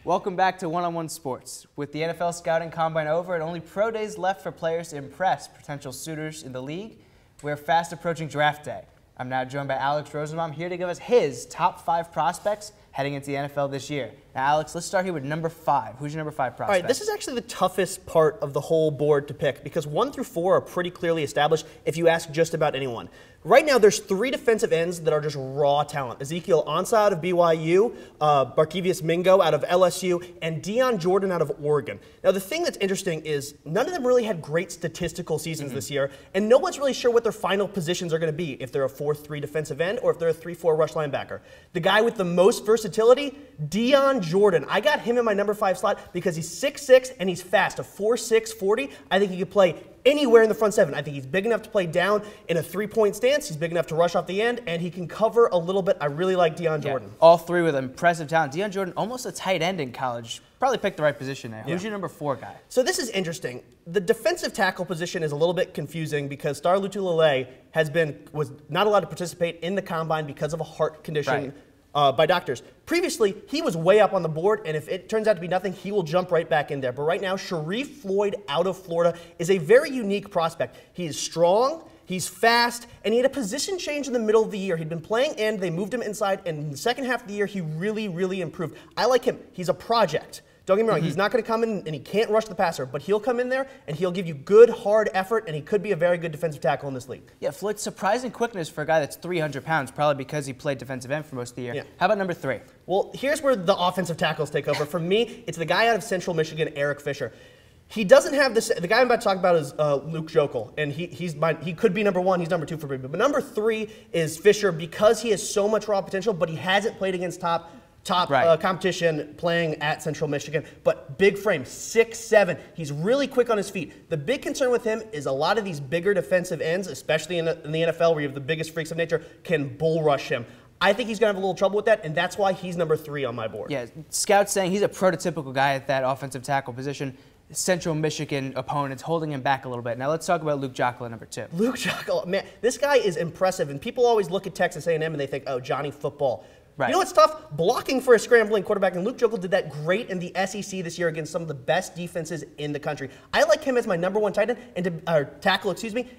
Welcome back to One-on-One Sports. With the NFL Scouting Combine over and only pro days left for players to impress potential suitors in the league, we're fast approaching draft day. I'm now joined by Alex Rosenbaum here to give us his top 5 prospects heading into the NFL this year. Now, Alex, let's start here with number 5. Who's your number 5 prospect? All right, this is actually the toughest part of the whole board to pick because 1 through 4 are pretty clearly established if you ask just about anyone. Right now, there's 3 defensive ends that are just raw talent. Ezekiel Ansah out of BYU, Barkevious Mingo out of LSU, and Dion Jordan out of Oregon. Now, the thing that's interesting is none of them really had great statistical seasons this year, and no one's really sure what their final positions are going to be, if they're a 4-3 defensive end or if they're a 3-4 rush linebacker. The guy with the most versatility, Dion Jordan. I got him in my number 5 slot because he's 6'6", and he's fast, a 4.6 40. I think he could play anywhere in the front 7. I think he's big enough to play down in a 3-point stance. He's big enough to rush off the end, and he can cover a little bit. I really like Dion Jordan. All 3 with impressive talent. Dion Jordan, almost a tight end in college. Probably picked the right position there. Who's your number 4 guy? So this is interesting. The defensive tackle position is a little bit confusing because Star Lotulelei was not allowed to participate in the combine because of a heart condition. By doctors. Previously, he was way up on the board, and if it turns out to be nothing, he will jump right back in there. But right now, Sharrif Floyd out of Florida is a very unique prospect. He is strong, he's fast, and he had a position change in the middle of the year. He'd been playing end, they moved him inside, and in the second half of the year, he really, really improved. I like him. He's a project. Don't get me wrong, he's not going to come in and he can't rush the passer, but he'll come in there and he'll give you good, hard effort, and he could be a very good defensive tackle in this league. Yeah, Floyd's surprising quickness for a guy that's 300 pounds, probably because he played defensive end for most of the year. How about number 3? Well, here's where the offensive tackles take over. For me, it's the guy out of Central Michigan, Eric Fisher. He doesn't have this. The guy I'm about to talk about is Luke Joeckel, and he could be number 1. He's number 2 for me. But number 3 is Fisher because he has so much raw potential, but he hasn't played against top competition playing at Central Michigan, but big frame, 6'7". He's really quick on his feet. The big concern with him is a lot of these bigger defensive ends, especially in the NFL where you have the biggest freaks of nature, can bull rush him. I think he's going to have a little trouble with that, and that's why he's number 3 on my board. Yeah, scouts saying he's a prototypical guy at that offensive tackle position. Central Michigan opponents holding him back a little bit. Now let's talk about Luke Joeckel at number 2. Luke Joeckel, man, this guy is impressive, and people always look at Texas A&M and they think, oh, Johnny Football. You know what's tough? Blocking for a scrambling quarterback, and Luke Joeckel did that great in the SEC this year against some of the best defenses in the country. I like him as my number 1 tight end tackle,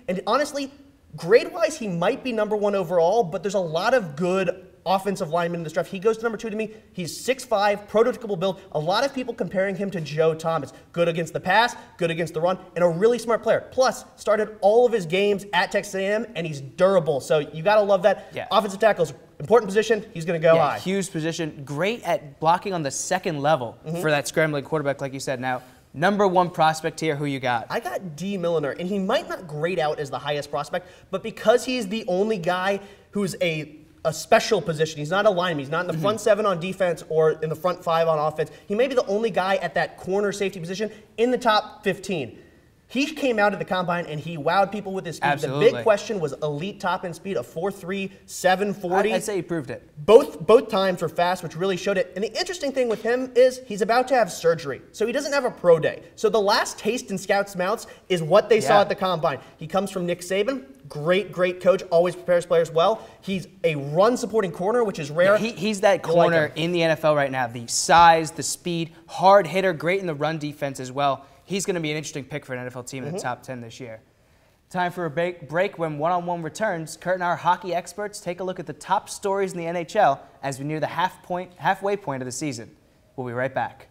and honestly, grade-wise, he might be number 1 overall, but there's a lot of good offensive linemen in this draft. He goes to number 2 to me. He's 6'5", prototypical build. A lot of people comparing him to Joe Thomas. Good against the pass, good against the run, and a really smart player. Plus, started all of his games at Texas A&M, and he's durable. So you got to love that. Offensive tackles, important position. He's going to go high. Huge position. Great at blocking on the second level for that scrambling quarterback, like you said. Now, number 1 prospect here, who you got? I got Dee Milliner, and he might not grade out as the highest prospect, but because he's the only guy who's a special position. He's not a lineman. He's not in the front 7 on defense or in the front 5 on offense. He may be the only guy at that corner safety position in the top 15. He came out at the combine and he wowed people with his speed. Absolutely. The big question was elite top end speed of 4.3, 740. I'd say he proved it. Both times were fast, which really showed it. And the interesting thing with him is he's about to have surgery, so he doesn't have a pro day. So the last taste in scouts' mouths is what they saw at the combine. He comes from Nick Saban. Great coach, always prepares players well. He's a run-supporting corner, which is rare. Yeah, he's that corner in the NFL right now. The size, the speed, hard hitter, great in the run defense as well. He's going to be an interesting pick for an NFL team in the top 10 this year. Time for a break. When One-on-One returns, Kurt and our hockey experts take a look at the top stories in the NHL as we near the halfway point of the season. We'll be right back.